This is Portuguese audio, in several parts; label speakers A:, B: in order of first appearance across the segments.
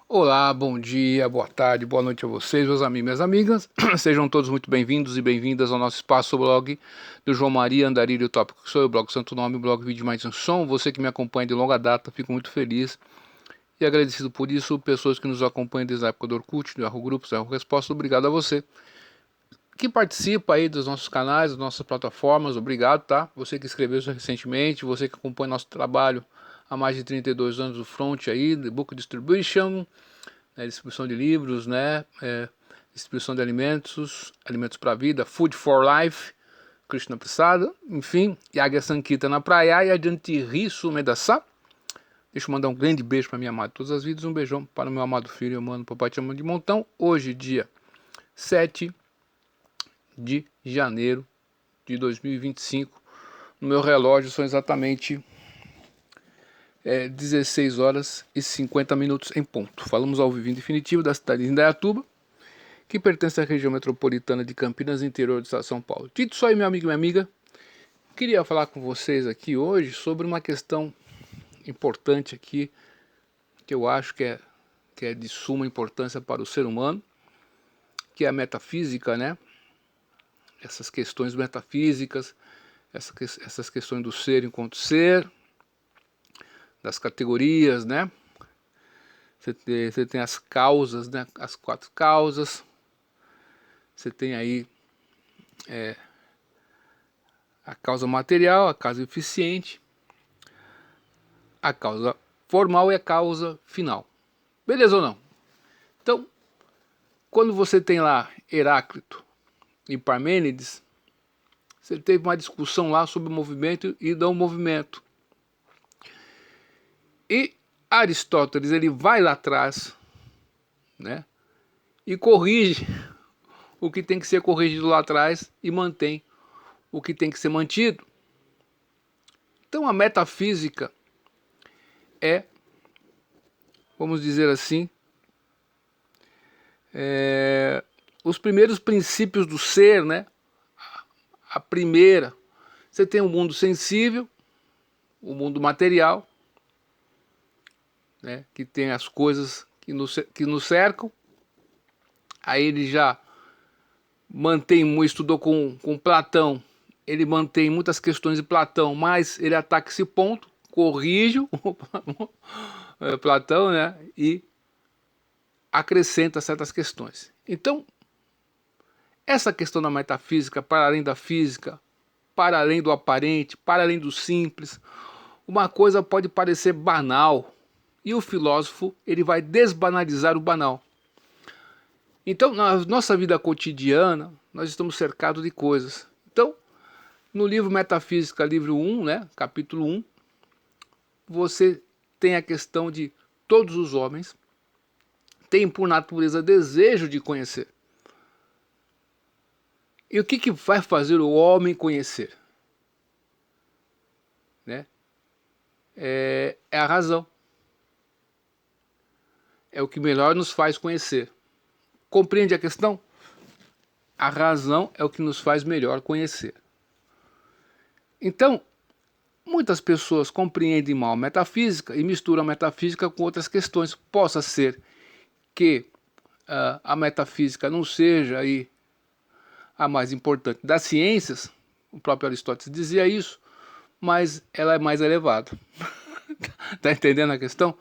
A: Olá, bom dia, boa tarde, boa noite a vocês, meus amigos e minhas amigas. Sejam todos muito bem-vindos e bem-vindas ao nosso espaço blog do João Maria Andarilho Tópico, que sou eu, blog Santo Nome, blog Vídeo Mais um Som. Você que me acompanha de longa data, fico muito feliz e agradecido por isso. Pessoas que nos acompanham desde a época do Orkut, do Yahoo Grupos, do Yahoo Resposta, obrigado a você que participa aí dos nossos canais, das nossas plataformas, obrigado, tá? Você que escreveu recentemente, você que acompanha nosso trabalho há mais de 32 anos do front aí, The Book Distribution, né, distribuição de livros, né, distribuição de alimentos, alimentos para a vida, Food for Life, Krishna Prasada, enfim, Yagya Sankita na praia e adiante Risu Medasa. Deixa eu mandar um grande beijo para minha amada todas as vidas, um beijão para o meu amado filho, mano, papai te ama de montão. Hoje, dia 7 de janeiro de 2025, no meu relógio são exatamente 16 horas e 50 minutos em ponto. Falamos ao vivo em definitivo da cidade de Indaiatuba, que pertence à região metropolitana de Campinas, interior do estado de São Paulo. Dito isso aí, meu amigo e minha amiga, queria falar com vocês aqui hoje sobre uma questão importante aqui, que eu acho que é de suma importância para o ser humano, que é a metafísica, né? Essas questões metafísicas, essas questões do ser enquanto ser, das categorias, né? Você tem as causas, né? As 4 causas. Você tem aí a causa material, a causa eficiente, a causa formal e a causa final. Beleza ou não? Então, quando você tem lá Heráclito e Parmênides, você teve uma discussão lá sobre o movimento e não movimento. E Aristóteles, ele vai lá atrás, né, e corrige o que tem que ser corrigido lá atrás e mantém o que tem que ser mantido. Então a metafísica é, vamos dizer assim, os primeiros princípios do ser, né? A primeira, você tem o mundo sensível, o mundo material, né? Que tem as coisas que nos cercam. Aí ele já estudou com Platão, ele mantém muitas questões de Platão, mas ele ataca esse ponto, corrige Platão, né? E acrescenta certas questões. Então, essa questão da metafísica, para além da física, para além do aparente, para além do simples, uma coisa pode parecer banal, e o filósofo ele vai desbanalizar o banal. Então, na nossa vida cotidiana, nós estamos cercados de coisas. Então, no livro Metafísica, livro 1, né, capítulo 1, você tem a questão de todos os homens têm por natureza desejo de conhecer. E o que vai fazer o homem conhecer? Né? É a razão. É o que melhor nos faz conhecer. Compreende a questão? A razão é o que nos faz melhor conhecer. Então, muitas pessoas compreendem mal a metafísica e misturam a metafísica com outras questões. Possa ser que a metafísica não seja aí a mais importante das ciências, o próprio Aristóteles dizia isso, mas ela é mais elevada. Tá entendendo a questão?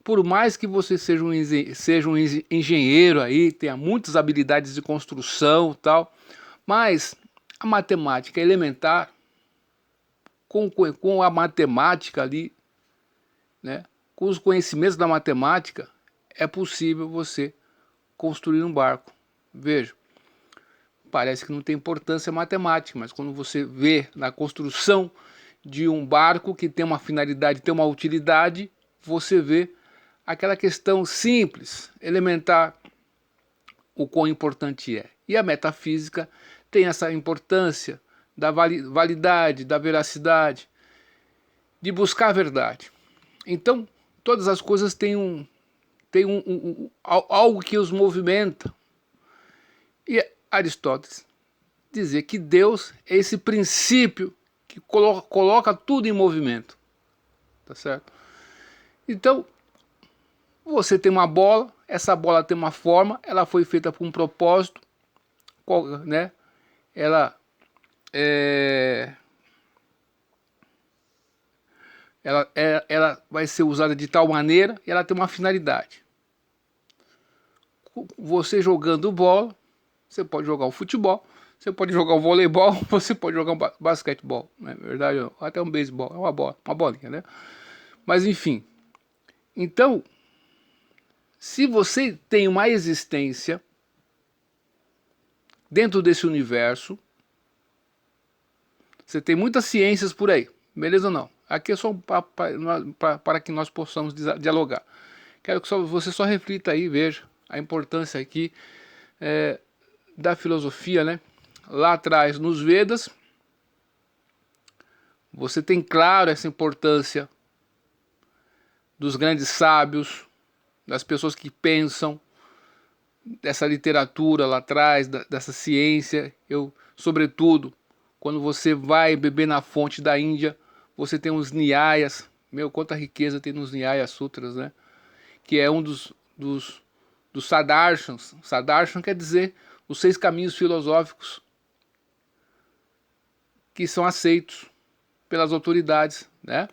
A: Por mais que você seja um engenheiro aí, tenha muitas habilidades de construção e tal, mas a matemática é elementar, com a matemática ali, né, com os conhecimentos da matemática, é possível você construir um barco. Veja, parece que não tem importância matemática, mas quando você vê na construção de um barco que tem uma finalidade, tem uma utilidade, você vê aquela questão simples, elementar, o quão importante é. E a metafísica tem essa importância da validade, da veracidade, de buscar a verdade. Então, todas as coisas têm algo que os movimenta. E Aristóteles dizia que Deus é esse princípio que coloca tudo em movimento. Tá certo? Então, Você tem uma bola, essa bola tem uma forma, ela foi feita por um propósito, né? Ela é, ela vai ser usada de tal maneira e ela tem uma finalidade. Você jogando bola, você pode jogar o futebol, você pode jogar o voleibol, você pode jogar um basquetebol, não é verdade? Até um beisebol, é uma bola, uma bolinha, né? Mas enfim, então, se você tem uma existência dentro desse universo, você tem muitas ciências por aí, beleza ou não? Aqui é só para que nós possamos dialogar. Quero que você só reflita aí, veja a importância aqui da filosofia, né? Lá atrás, nos Vedas, você tem claro essa importância dos grandes sábios, das pessoas que pensam, dessa literatura lá atrás, dessa ciência. Sobretudo, quando você vai beber na fonte da Índia, você tem os Nyayas. Meu, quanta riqueza tem nos Nyaya Sutras, né? Que é um dos Sadarshans. Sadarshan quer dizer os 6 caminhos filosóficos que são aceitos pelas autoridades, né?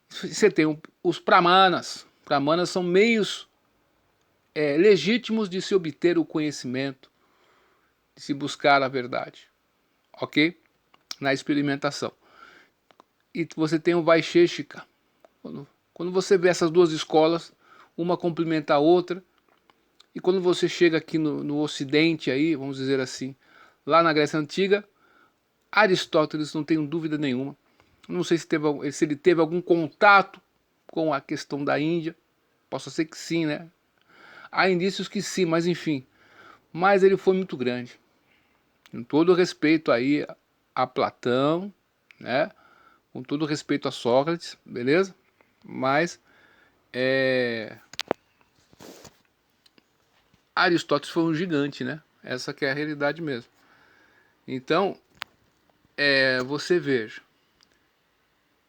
A: Você tem os Brahmanas. Brahmanas são meios legítimos de se obter o conhecimento, de se buscar a verdade, ok? Na experimentação. E você tem o Vaisheshika. Quando você vê essas duas escolas, uma complementa a outra, e quando você chega aqui no Ocidente, aí, vamos dizer assim, lá na Grécia Antiga, Aristóteles, não tenho dúvida nenhuma, não sei se ele teve algum contato com a questão da Índia, possa ser que sim, né? Há indícios que sim, mas enfim. Mas ele foi muito grande. Com todo respeito aí a Platão, né? Com todo respeito a Sócrates, beleza? Mas Aristóteles foi um gigante, né? Essa que é a realidade mesmo. Então, você veja.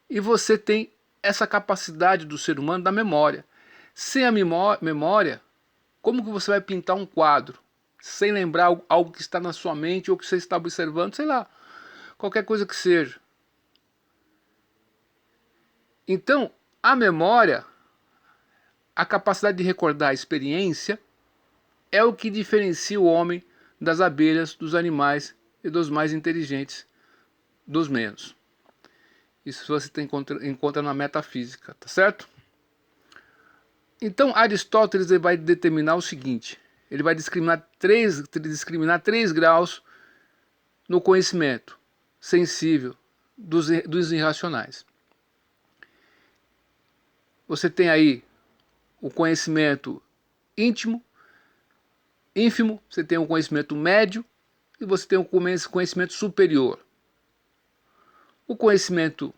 A: E você tem essa capacidade do ser humano da memória. Sem a memória, como que você vai pintar um quadro? Sem lembrar algo que está na sua mente ou que você está observando, sei lá, qualquer coisa que seja. Então, a memória, a capacidade de recordar a experiência, é o que diferencia o homem das abelhas, dos animais e dos mais inteligentes dos menos. Isso você encontra na metafísica, tá certo? Então Aristóteles vai determinar o seguinte: ele vai discriminar três graus no conhecimento sensível dos irracionais. Você tem aí o conhecimento íntimo, ínfimo, você tem o conhecimento médio e você tem o conhecimento superior. O conhecimento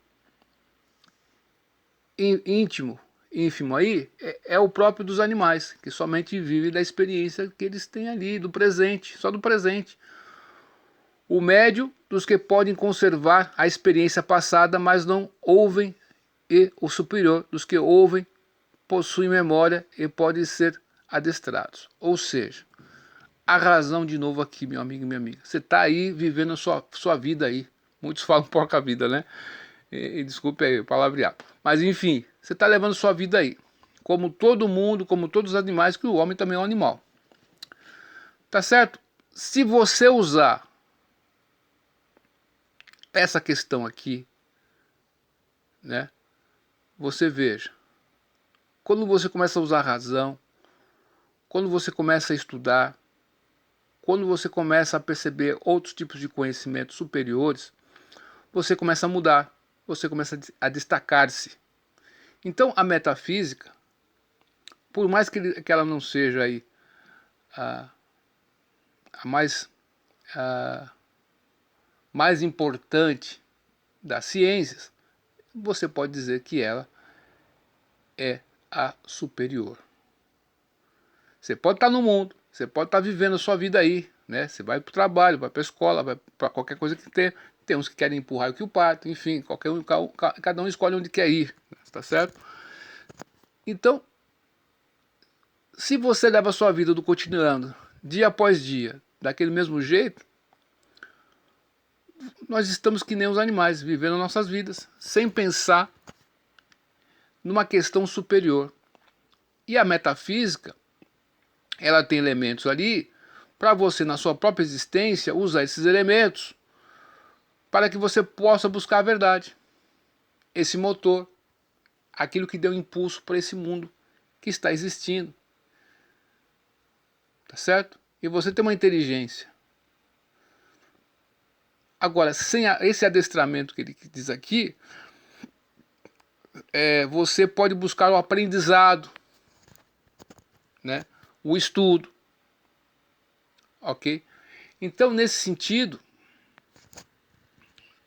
A: íntimo, ínfimo aí, é o próprio dos animais, que somente vive da experiência que eles têm ali, do presente, só do presente. O médio, dos que podem conservar a experiência passada, mas não ouvem, e o superior, dos que ouvem, possuem memória e podem ser adestrados. Ou seja, a razão de novo aqui, meu amigo e minha amiga. Você está aí vivendo a sua vida aí. Muitos falam porca vida, né? Desculpe aí o palavreado. Mas enfim, você está levando sua vida aí. Como todo mundo, como todos os animais, que o homem também é um animal. Tá certo? Se você usar essa questão aqui, né? Você veja, quando você começa a usar a razão, quando você começa a estudar, quando você começa a perceber outros tipos de conhecimentos superiores, você começa a mudar, você começa a destacar-se. Então a metafísica, por mais que ela não seja aí a mais importante das ciências, você pode dizer que ela é a superior. Você pode estar no mundo, você pode estar vivendo a sua vida aí, né? Você vai para o trabalho, vai para a escola, vai para qualquer coisa que tem. Tem uns que querem empurrar o que o pato, enfim, cada um escolhe onde quer ir, tá certo? Então, se você leva a sua vida do cotidiano, dia após dia, daquele mesmo jeito, nós estamos que nem os animais, vivendo nossas vidas, sem pensar numa questão superior. E a metafísica, ela tem elementos ali para você, na sua própria existência, usar esses elementos para que você possa buscar a verdade. Esse motor, aquilo que deu impulso para esse mundo que está existindo. Tá certo? E você tem uma inteligência. Agora, sem esse adestramento que ele diz aqui, você pode buscar o aprendizado, né? O estudo. Ok? Então, nesse sentido,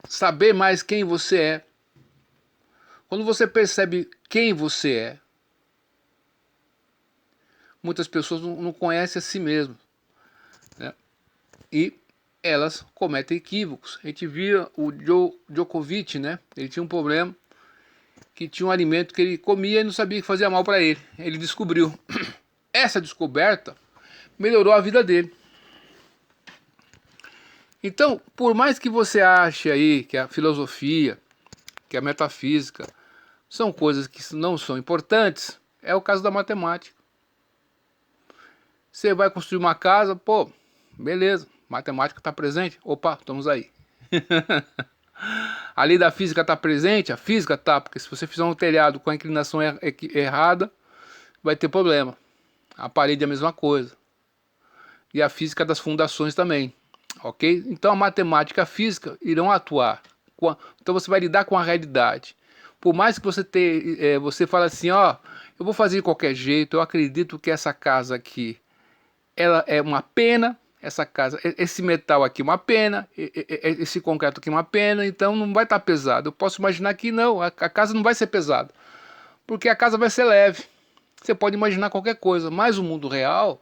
A: saber mais quem você é. Quando você percebe quem você é, muitas pessoas não conhecem a si mesmas, né? E elas cometem equívocos. A gente via o Djokovic, né? Ele tinha um problema, que tinha um alimento que ele comia e não sabia que fazia mal para ele. Ele descobriu. Essa descoberta melhorou a vida dele. Então, por mais que você ache aí que a filosofia, que a metafísica são coisas que não são importantes, é o caso da matemática. Você vai construir uma casa, pô, beleza, matemática está presente, opa, estamos aí. A lei da física está presente, a física está, porque se você fizer um telhado com a inclinação errada, vai ter problema. A parede é a mesma coisa. E a física das fundações também, ok? Então a matemática e a física irão atuar. Então você vai lidar com a realidade. Por mais que você fale assim, ó, eu vou fazer de qualquer jeito, eu acredito que essa casa aqui, ela é uma pena, essa casa, esse metal aqui é uma pena, esse concreto aqui é uma pena, então não vai estar pesado. Eu posso imaginar que não, a casa não vai ser pesada, porque a casa vai ser leve. Você pode imaginar qualquer coisa, mas o mundo real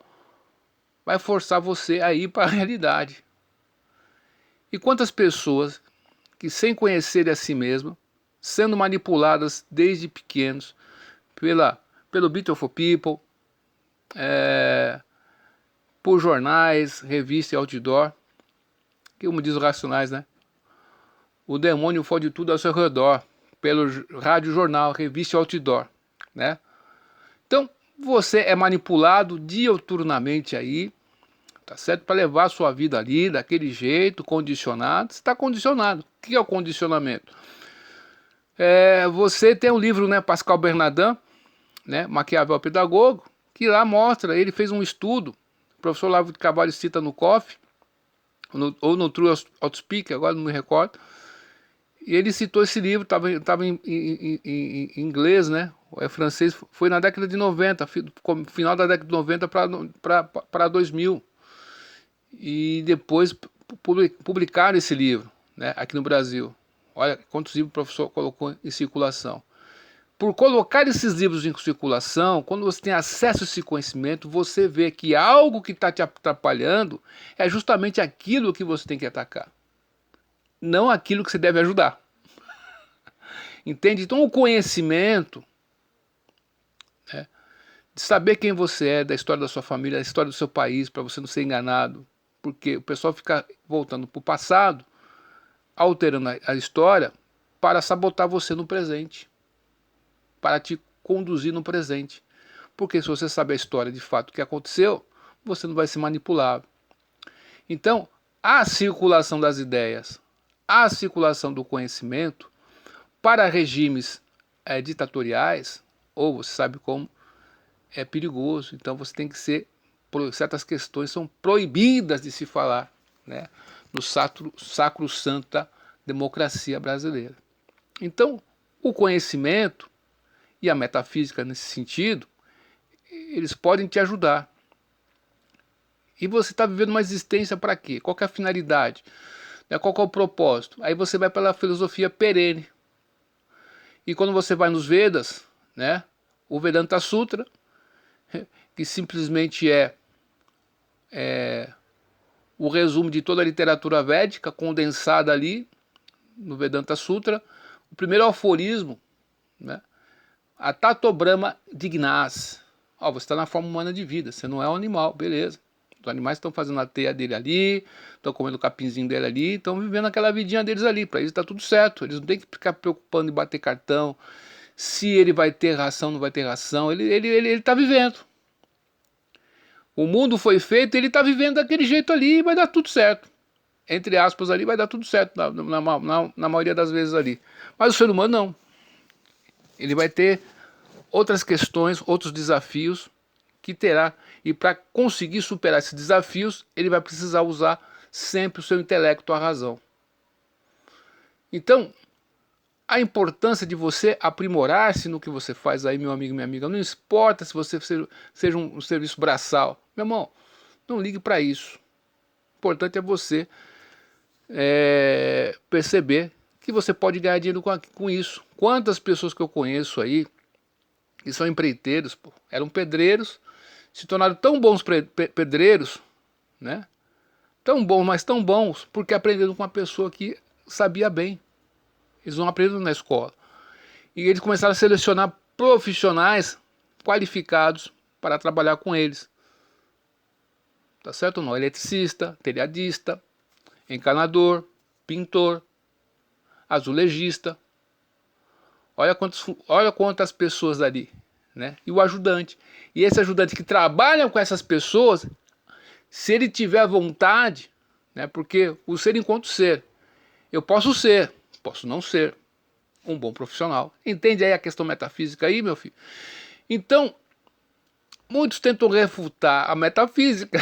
A: vai forçar você a ir para a realidade. E quantas pessoas que, sem conhecerem a si mesmas, sendo manipuladas desde pequenos pelo Beautiful People, por jornais, revistas e outdoor, que como diz os Racionais, né? O demônio fode tudo ao seu redor, pelo rádio, jornal, revista e outdoor, né? Então, você é manipulado diuturnamente aí, tá certo? Para levar a sua vida ali, daquele jeito, condicionado. Você está condicionado. O que é o condicionamento? Você tem um livro, né, Pascal Bernardin, né, Maquiavel Pedagogo, que lá mostra, ele fez um estudo, o professor Olavo de Carvalho cita no COF, ou no True Outspeak, agora não me recordo, e ele citou esse livro, estava em inglês, né, francês, foi na década de 90, final da década de 90 para 2000, e depois publicaram esse livro, né, aqui no Brasil. Olha quantos livros o professor colocou em circulação. Por colocar esses livros em circulação, quando você tem acesso a esse conhecimento, você vê que algo que está te atrapalhando é justamente aquilo que você tem que atacar, não aquilo que você deve ajudar. Entende? Então o conhecimento, né, de saber quem você é, da história da sua família, da história do seu país, para você não ser enganado, porque o pessoal fica voltando para o passado, alterando a história para sabotar você no presente, para te conduzir no presente. Porque se você sabe a história de fato que aconteceu, você não vai ser manipulado. Então, a circulação das ideias, a circulação do conhecimento para regimes ditatoriais, ou você sabe como, é perigoso. Então você tem que ser, certas questões são proibidas de se falar, né, no sacro-santa democracia brasileira. Então, o conhecimento e a metafísica nesse sentido, eles podem te ajudar. E você está vivendo uma existência para quê? Qual que é a finalidade? Qual que é o propósito? Aí você vai pela filosofia perene. E quando você vai nos Vedas, né, o Vedanta Sutra, que simplesmente é o resumo de toda a literatura védica, condensada ali no Vedanta Sutra, o primeiro aforismo, né, a Tato Brahma Dignas, Ó, você está na forma humana de vida, você não é um animal, beleza. Os animais estão fazendo a teia dele ali, estão comendo o capinzinho dele ali, estão vivendo aquela vidinha deles ali. Para eles está tudo certo, eles não tem que ficar preocupando em bater cartão, se ele vai ter ração, não vai ter ração, ele tá vivendo. O mundo foi feito, ele está vivendo daquele jeito ali e vai dar tudo certo. Entre aspas ali, vai dar tudo certo na maioria das vezes ali. Mas o ser humano não. Ele vai ter outras questões, outros desafios que terá. E para conseguir superar esses desafios, ele vai precisar usar sempre o seu intelecto, a razão. Então, a importância de você aprimorar-se no que você faz aí, meu amigo e minha amiga, não importa se você seja um serviço braçal. Meu irmão, não ligue para isso. O importante é você perceber que você pode ganhar dinheiro com isso. Quantas pessoas que eu conheço aí, que são empreiteiros, pô, eram pedreiros, se tornaram tão bons pedreiros, né? Tão bons, mas tão bons, porque aprenderam com uma pessoa que sabia bem. Eles não aprenderam na escola. E eles começaram a selecionar profissionais qualificados para trabalhar com eles. Tá certo ou não? Eletricista, telhadista, encanador, pintor, azulejista. Olha quantas pessoas ali, né? E o ajudante. E esse ajudante que trabalha com essas pessoas, se ele tiver vontade, né? Porque o ser enquanto ser, eu posso ser, posso não ser um bom profissional. Entende aí a questão metafísica aí, meu filho? Então, muitos tentam refutar a metafísica,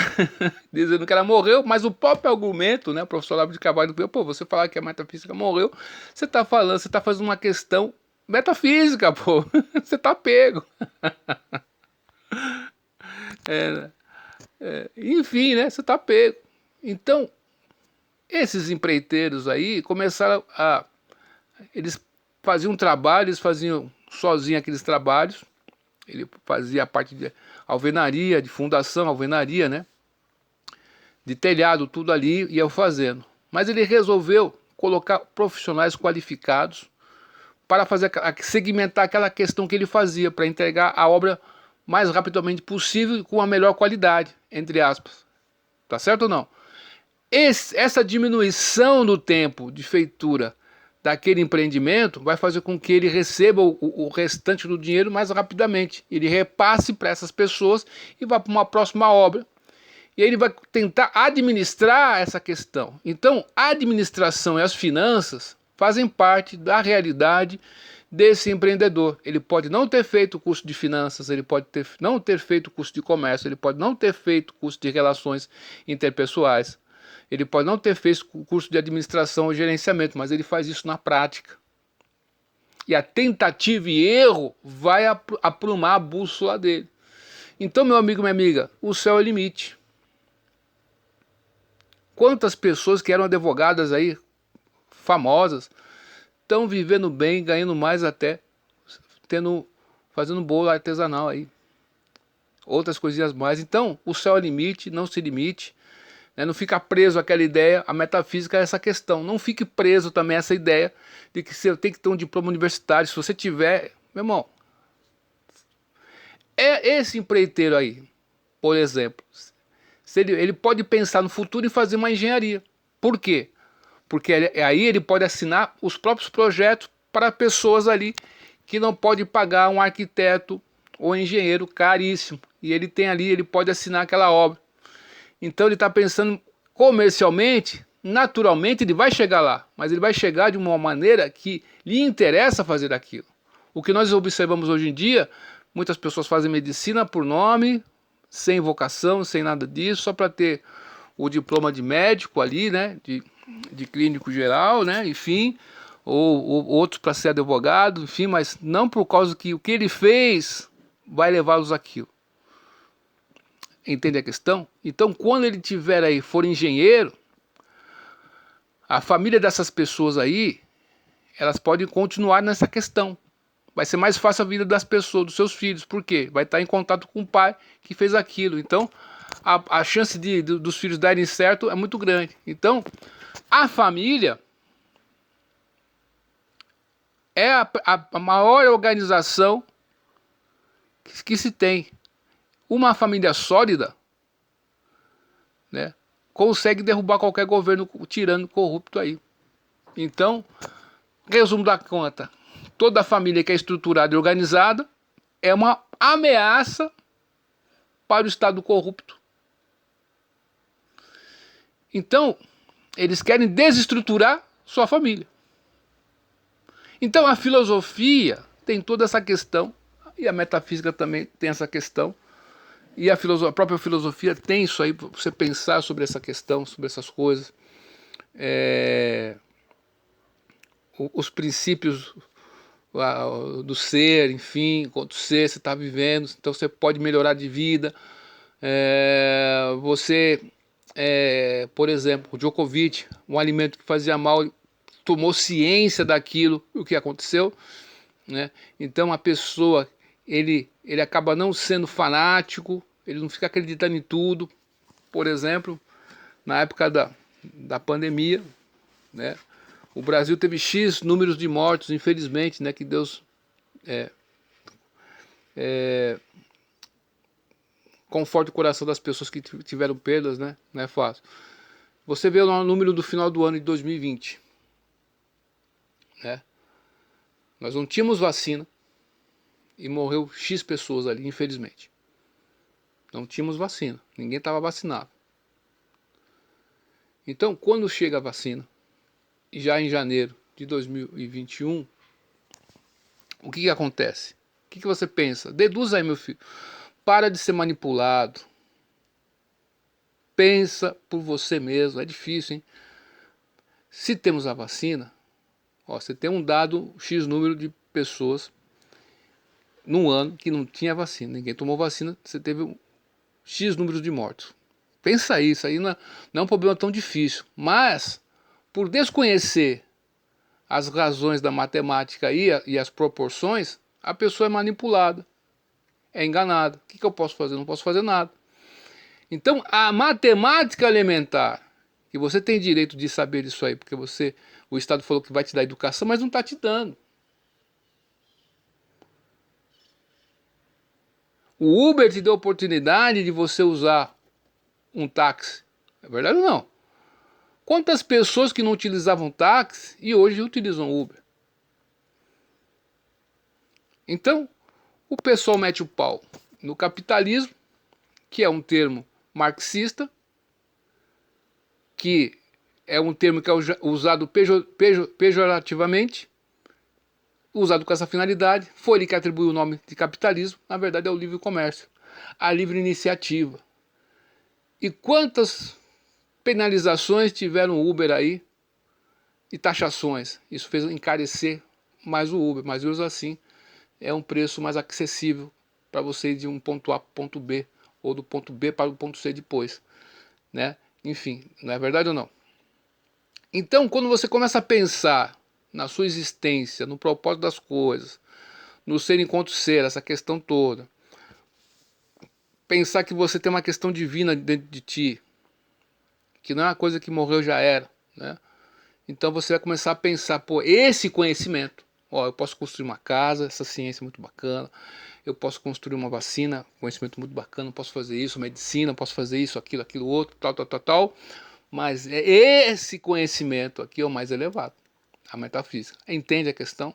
A: dizendo que ela morreu, mas o próprio argumento, né, o professor Olavo de Carvalho, pô, você falar que a metafísica morreu, você está falando, você está fazendo uma questão metafísica, pô, você está pego. Enfim, né, você está pego. Então, esses empreiteiros aí começaram a... Eles faziam trabalho, eles faziam sozinhos aqueles trabalhos. Ele fazia a parte de alvenaria, de fundação, alvenaria, né? De telhado, tudo ali, ia fazendo. Mas ele resolveu colocar profissionais qualificados para fazer, segmentar aquela questão que ele fazia, para entregar a obra mais rapidamente possível e com a melhor qualidade, entre aspas. Tá certo ou não? Essa diminuição do tempo de feitura daquele empreendimento vai fazer com que ele receba o restante do dinheiro mais rapidamente. Ele repasse para essas pessoas e vá para uma próxima obra. E aí ele vai tentar administrar essa questão. Então, a administração e as finanças fazem parte da realidade desse empreendedor. Ele pode não ter feito curso de finanças, ele pode não ter feito curso de comércio, ele pode não ter feito curso de relações interpessoais. Ele pode não ter feito curso de administração ou gerenciamento, mas ele faz isso na prática. E a tentativa e erro vai aprumar a bússola dele. Então, meu amigo, minha amiga, o céu é o limite. Quantas pessoas que eram advogadas aí, famosas, estão vivendo bem, ganhando mais até, fazendo bolo artesanal aí. Outras coisinhas mais. Então, o céu é o limite, não se limite. Não fica preso àquela ideia, a metafísica é essa questão. Não fique preso também a essa ideia de que você tem que ter um diploma universitário. Se você tiver, meu irmão, esse empreiteiro aí, por exemplo, ele pode pensar no futuro e fazer uma engenharia. Por quê? Porque aí ele pode assinar os próprios projetos para pessoas ali que não pode pagar um arquiteto ou engenheiro caríssimo. E ele tem ali, ele pode assinar aquela obra. Então ele está pensando comercialmente, naturalmente ele vai chegar lá, mas ele vai chegar de uma maneira que lhe interessa fazer aquilo. O que nós observamos hoje em dia, muitas pessoas fazem medicina por nome, sem vocação, sem nada disso, só para ter o diploma de médico ali, né, de clínico geral, né, enfim, ou outros para ser advogado, enfim, mas não por causa que o que ele fez vai levá-los àquilo. Entende a questão? Então, quando ele tiver aí, for engenheiro, a família dessas pessoas aí, elas podem continuar nessa questão. Vai ser mais fácil a vida das pessoas, dos seus filhos. Por quê? Vai estar em contato com o pai que fez aquilo. Então, a chance dos filhos darem certo é muito grande. Então, a família é a maior organização que se tem. uma família sólida, né, consegue derrubar qualquer governo tirano corrupto aí. Então, resumo da conta, toda família que é estruturada e organizada é uma ameaça para o Estado corrupto. Então, eles querem desestruturar sua família. Então, a filosofia tem toda essa questão, e a metafísica também tem essa questão, e a própria filosofia tem isso aí, para você pensar sobre essa questão, sobre essas coisas. Os princípios do ser, enfim, quanto ser você está vivendo, então você pode melhorar de vida. Por exemplo, o Djokovic, um alimento que fazia mal, tomou ciência daquilo, o que aconteceu, né? Então a pessoa, ele acaba não sendo fanático, ele não fica acreditando em tudo. Por exemplo, na época da pandemia, né? O Brasil teve X números de mortos, infelizmente, né? Que Deus conforte o coração das pessoas que tiveram perdas, né? Não é fácil. Você vê o número do final do ano de 2020, né? Nós não tínhamos vacina e morreu X pessoas ali, infelizmente. Não tínhamos vacina, ninguém estava vacinado. Então, quando chega a vacina, já em janeiro de 2021, o que acontece? O que você pensa? Deduz aí, meu filho. Para de ser manipulado. Pensa por você mesmo. É difícil, hein? Se temos a vacina, ó, você tem um dado X número de pessoas num ano que não tinha vacina. Ninguém tomou vacina, você teve um X número de mortos. Pensa isso aí não é um problema tão difícil. Mas, por desconhecer as razões da matemática e as proporções, a pessoa é manipulada, é enganada. O que eu posso fazer? Não posso fazer nada. Então, a matemática elementar, que você tem direito de saber isso aí, porque o Estado falou que vai te dar educação, mas não está te dando. O Uber te deu a oportunidade de você usar um táxi. É verdade ou não? Quantas pessoas que não utilizavam táxi e hoje utilizam Uber? Então, o pessoal mete o pau no capitalismo, que é um termo marxista, que é um termo que é usado pejorativamente, usado com essa finalidade. Foi ele que atribuiu o nome de capitalismo. Na verdade é o livre comércio, a livre iniciativa. E quantas penalizações tiveram o Uber aí e taxações? Isso fez encarecer mais o Uber, mas mesmo assim é um preço mais acessível para você ir de um ponto A para o ponto B, ou do ponto B para o ponto C depois, né? Enfim, não é verdade ou não? Então, quando você começa a pensar na sua existência, no propósito das coisas, no ser enquanto ser, essa questão toda, pensar que você tem uma questão divina dentro de ti, que não é uma coisa que morreu já era, né? Então você vai começar a pensar, pô, esse conhecimento, ó, eu posso construir uma casa, essa ciência é muito bacana, eu posso construir uma vacina, conhecimento muito bacana, posso fazer isso, medicina, posso fazer isso, aquilo outro, tal, mas esse conhecimento aqui é o mais elevado, a metafísica. Entende a questão?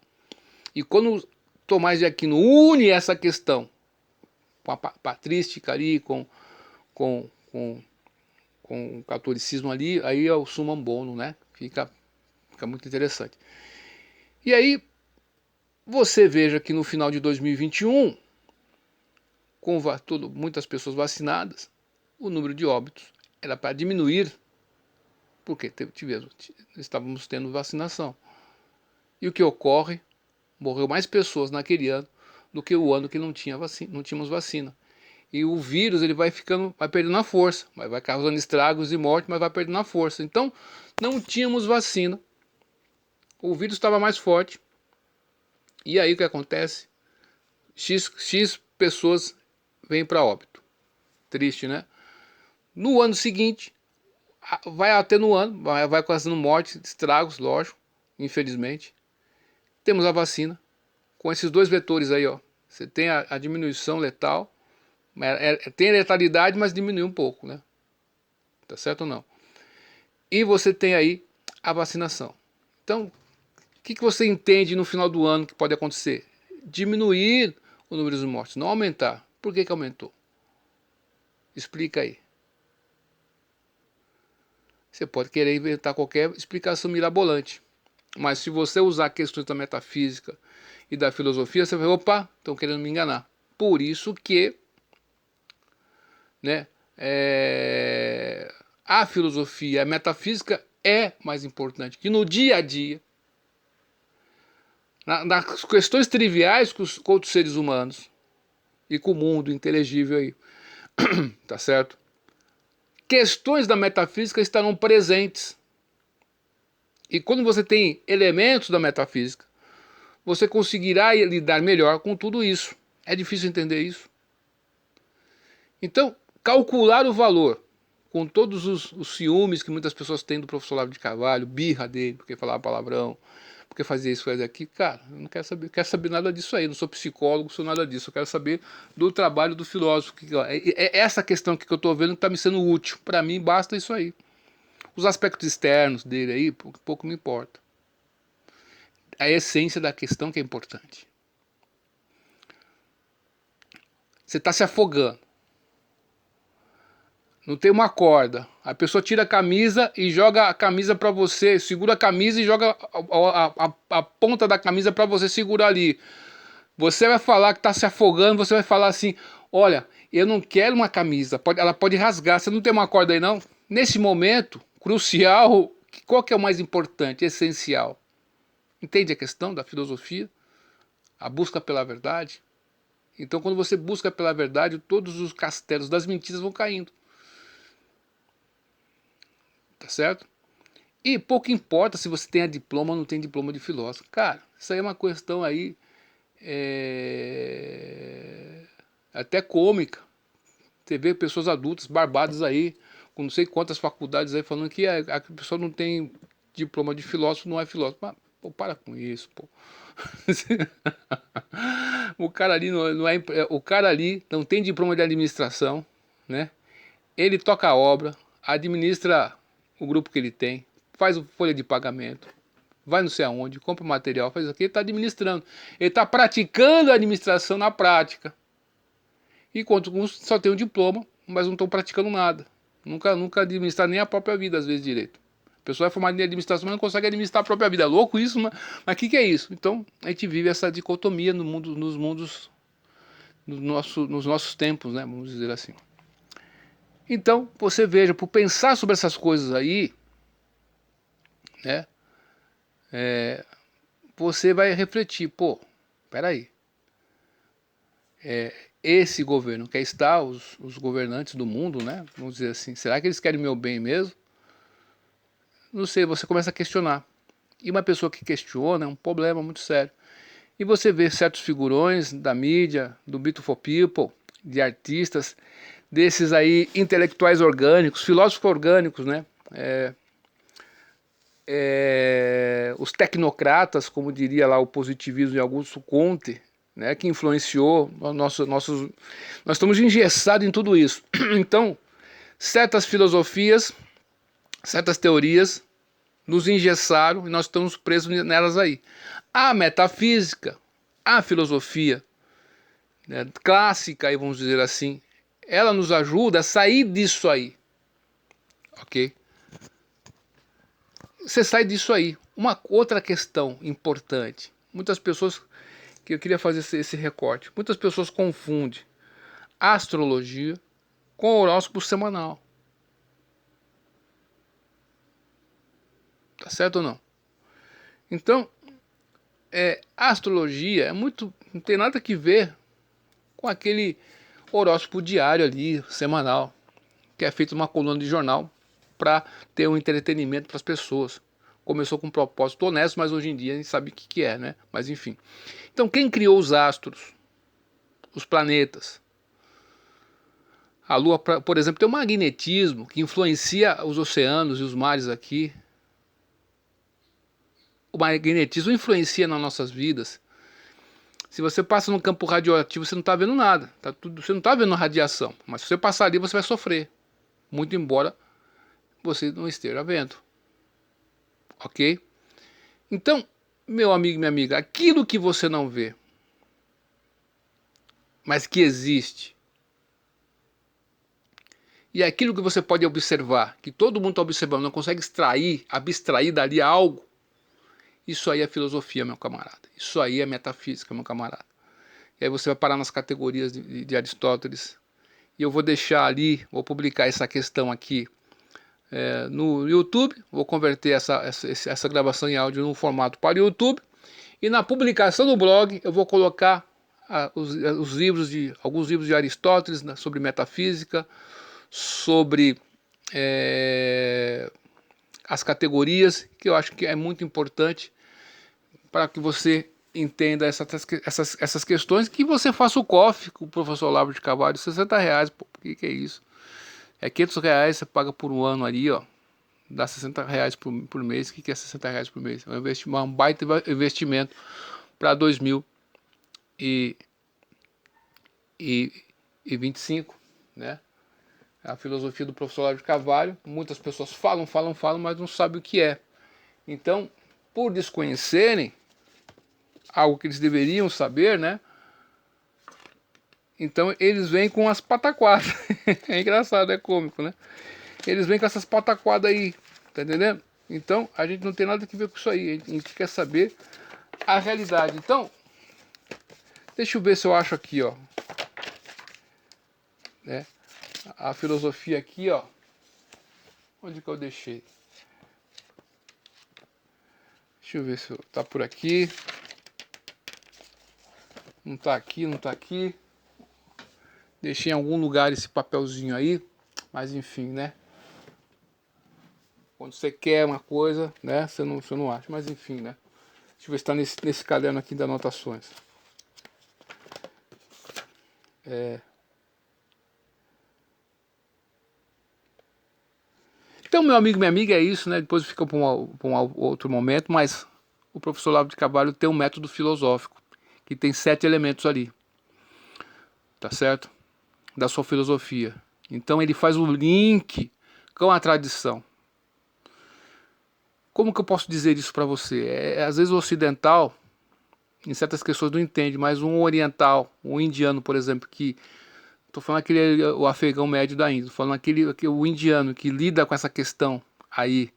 A: E quando Tomás de Aquino une essa questão com a patrística ali, com o catolicismo ali, aí é o summum bonum, né? Fica muito interessante. E aí, você veja que no final de 2021, com muitas pessoas vacinadas, o número de óbitos era para diminuir, porque estávamos tendo vacinação. E o que ocorre? Morreu mais pessoas naquele ano do que o ano que não tínhamos vacina. E o vírus ele vai perdendo a força, vai causando estragos e morte, mas vai perdendo a força. Então, não tínhamos vacina. O vírus estava mais forte. E aí o que acontece? X pessoas vêm para óbito. Triste, né? No ano seguinte, vai atenuando, vai causando morte, estragos, lógico, infelizmente. Temos a vacina. Com esses dois vetores aí, ó. Você tem a diminuição letal, Tem letalidade, mas diminui um pouco, né? Tá certo ou não? E você tem aí a vacinação. Então, o que você entende no final do ano que pode acontecer? Diminuir o número de mortes, não aumentar. Por que aumentou? Explica aí. Você pode querer inventar qualquer explicação mirabolante. Mas se você usar questões da metafísica e da filosofia, você vai, opa, estão querendo me enganar. Por isso que, né, a filosofia, a metafísica é mais importante. Que no dia a dia, nas questões triviais com os outros seres humanos e com o mundo inteligível aí, tá certo? Questões da metafísica estarão presentes. E quando você tem elementos da metafísica, você conseguirá lidar melhor com tudo isso. É difícil entender isso. Então, calcular o valor, com todos os ciúmes que muitas pessoas têm do professor Olavo de Carvalho, birra dele, porque falava palavrão, porque fazia isso, fazia aquilo, cara, eu não quero saber nada disso aí, não sou psicólogo, sou nada disso, eu quero saber do trabalho do filósofo. É essa questão que eu estou vendo que está me sendo útil, para mim basta isso aí. Os aspectos externos dele aí, pouco me importa. A essência da questão que é importante. Você está se afogando. Não tem uma corda. A pessoa tira a camisa e joga a camisa para você, segura a camisa e joga a ponta da camisa para você segurar ali. Você vai falar que está se afogando, você vai falar assim, olha, eu não quero uma camisa, ela pode rasgar, você não tem uma corda aí não? Nesse momento crucial, qual que é o mais importante, essencial? Entende a questão da filosofia? A busca pela verdade? Então quando você busca pela verdade, todos os castelos das mentiras vão caindo. Tá certo? E pouco importa se você tem diploma ou não tem diploma de filósofo. Cara, isso aí é uma questão aí até cômica. Você vê pessoas adultas, barbadas aí, com não sei quantas faculdades aí, falando que a pessoa não tem diploma de filósofo, não é filósofo. Mas, pô, para com isso, pô. O cara ali o cara ali não tem diploma de administração, né? Ele toca a obra, administra o grupo que ele tem, faz folha de pagamento, vai não sei aonde, compra o material, faz aqui, ele está administrando. Ele está praticando a administração na prática. Enquanto uns só tem um diploma, mas não estão praticando nada. Nunca administrar nem a própria vida, às vezes, direito. A pessoa é formada em administração, mas não consegue administrar a própria vida. É louco isso, mas o que é isso? Então, a gente vive essa dicotomia no mundo, nos nossos tempos, né? Vamos dizer assim. Então, você veja, por pensar sobre essas coisas aí, né? Você vai refletir, pô, peraí. Esse governo quer estar, os governantes do mundo, né? Vamos dizer assim, será que eles querem meu bem mesmo? Não sei, você começa a questionar. E uma pessoa que questiona é um problema muito sério. E você vê certos figurões da mídia, do Beat for People, de artistas, desses aí intelectuais orgânicos, filósofos orgânicos, né? Os tecnocratas, como diria lá o positivismo de Augusto Comte, né, que influenciou nós estamos engessados em tudo isso. Então, certas filosofias, certas teorias nos engessaram e nós estamos presos nelas aí. A metafísica, a filosofia, né, clássica, aí vamos dizer assim, ela nos ajuda a sair disso aí. Ok? Você sai disso aí. Uma outra questão importante. Muitas pessoas, que eu queria fazer esse recorte, muitas pessoas confundem astrologia com horóscopo semanal. Tá certo ou não? Então, a astrologia não tem nada que ver com aquele horóscopo diário ali, semanal, que é feito numa coluna de jornal para ter um entretenimento para as pessoas. Começou com um propósito honesto, mas hoje em dia a gente sabe o que é, né? Mas enfim. Então quem criou os astros? Os planetas. A Lua, por exemplo, tem um magnetismo que influencia os oceanos e os mares aqui. O magnetismo influencia nas nossas vidas. Se você passa no campo radioativo, você não está vendo nada, você não está vendo radiação, mas se você passar ali, você vai sofrer, muito embora você não esteja vendo, ok? Então, meu amigo e minha amiga, aquilo que você não vê, mas que existe, e aquilo que você pode observar, que todo mundo está observando, não consegue abstrair dali algo, isso aí é filosofia, meu camarada. Isso aí é metafísica, meu camarada. E aí você vai parar nas categorias de Aristóteles. E eu vou deixar ali, vou publicar essa questão aqui no YouTube. Vou converter essa gravação em áudio num formato para o YouTube. E na publicação do blog eu vou colocar alguns livros de Aristóteles, né, sobre metafísica, sobre as categorias, que eu acho que é muito importante para que você entenda essas questões, que você faça o COF com o professor Olavo de Carvalho, R$60, pô, que é isso? É R$500, você paga por um ano ali, ó, dá R$60 por mês. O que é R$60 por mês? É um baita investimento para 2025, né? A filosofia do professor Olavo de Carvalho, muitas pessoas falam, mas não sabem o que é. Então, por desconhecerem algo que eles deveriam saber, né? Então eles vêm com as pataquadas. É engraçado, é cômico, né? Eles vêm com essas pataquadas aí, tá entendendo? Então a gente não tem nada a ver com isso aí. A gente quer saber a realidade. Então, deixa eu ver se eu acho aqui, ó, né? A filosofia aqui, ó. Onde que eu deixei? Deixa eu ver se tá por aqui. Não tá aqui, não tá aqui. Deixei em algum lugar esse papelzinho aí, mas enfim, né? Quando você quer uma coisa, né? Você não acha, mas enfim, né? Deixa eu ver se tá nesse caderno aqui de anotações. Então, meu amigo e minha amiga, é isso, né? Depois fica para um outro momento, mas o professor Olavo de Carvalho tem um método filosófico, que tem 7 elementos ali, tá certo? Da sua filosofia. Então ele faz o link com a tradição. Como que eu posso dizer isso para você? Às vezes o ocidental, em certas questões, não entende, mas um oriental, um indiano, por exemplo, que... Estou falando o afegão médio da Índia, estou falando o indiano que lida com essa questão aí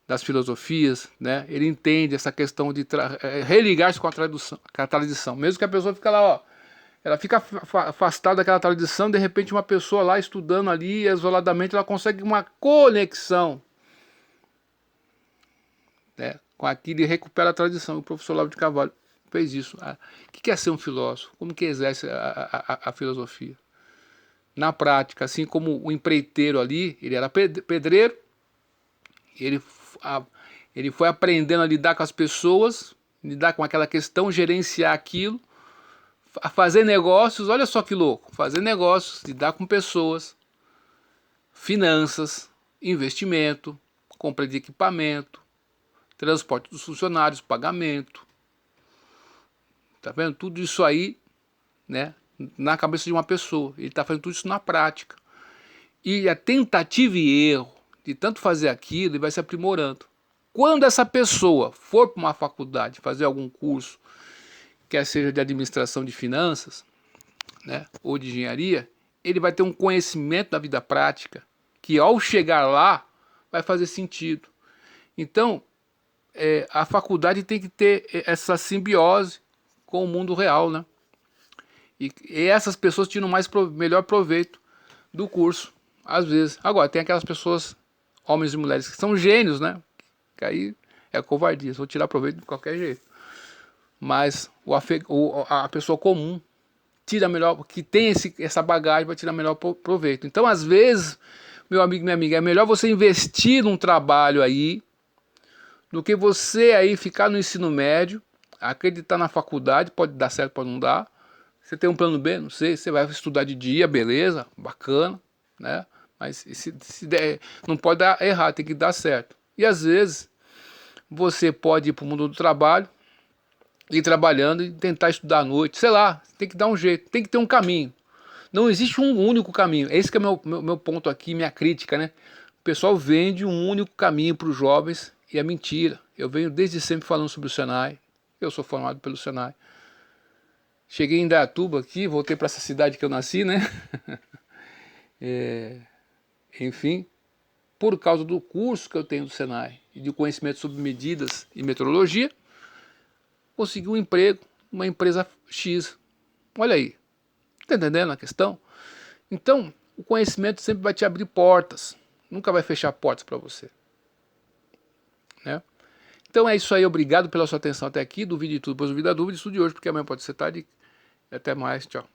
A: das filosofias, né? Ele entende essa questão de religar-se com a tradição. Mesmo que a pessoa fica lá, ó, ela fica afastada daquela tradição, de repente uma pessoa lá estudando ali, isoladamente, ela consegue uma conexão, né, com aquilo e recupera a tradição. O professor Olavo de Carvalho fez isso. O que é ser um filósofo? Como que exerce a filosofia? Na prática, assim como o empreiteiro ali, ele era pedreiro, ele foi aprendendo a lidar com as pessoas, lidar com aquela questão, gerenciar aquilo, a fazer negócios, olha só que louco, fazer negócios, lidar com pessoas, finanças, investimento, compra de equipamento, transporte dos funcionários, pagamento, tá vendo? Tudo isso aí, né, na cabeça de uma pessoa, ele está fazendo tudo isso na prática. E a tentativa e erro de tanto fazer aquilo, ele vai se aprimorando. Quando essa pessoa for para uma faculdade fazer algum curso, quer seja de administração de finanças, né, ou de engenharia, ele vai ter um conhecimento da vida prática que ao chegar lá vai fazer sentido. Então, a faculdade tem que ter essa simbiose com o mundo real, né? E essas pessoas tiram melhor proveito do curso, às vezes. Agora, tem aquelas pessoas, homens e mulheres, que são gênios, né? Que aí é covardia, vou tirar proveito de qualquer jeito. Mas a pessoa comum tira melhor, que tem essa bagagem, vai tirar melhor proveito. Então, às vezes, meu amigo e minha amiga, é melhor você investir num trabalho aí, do que você aí ficar no ensino médio, acreditar na faculdade, pode dar certo, pode não dar. Você tem um plano B? Não sei, você vai estudar de dia, beleza, bacana, né? Mas se der, não pode dar errado, tem que dar certo. E às vezes, você pode ir para o mundo do trabalho, ir trabalhando e tentar estudar à noite, sei lá, tem que dar um jeito, tem que ter um caminho. Não existe um único caminho. Esse que é meu ponto aqui, minha crítica, né? O pessoal vende um único caminho para os jovens e é mentira. Eu venho desde sempre falando sobre o Senai. Eu sou formado pelo Senai. Cheguei em Indaiatuba aqui, voltei para essa cidade que eu nasci, né? Enfim, por causa do curso que eu tenho do Senai e de conhecimento sobre medidas e metrologia, consegui um emprego numa empresa X. Olha aí, tá entendendo a questão? Então, o conhecimento sempre vai te abrir portas, nunca vai fechar portas para você, né? Então é isso aí, obrigado pela sua atenção até aqui, duvide de tudo, pois duvida da dúvida, estude hoje, porque amanhã pode ser tarde. E até mais, tchau.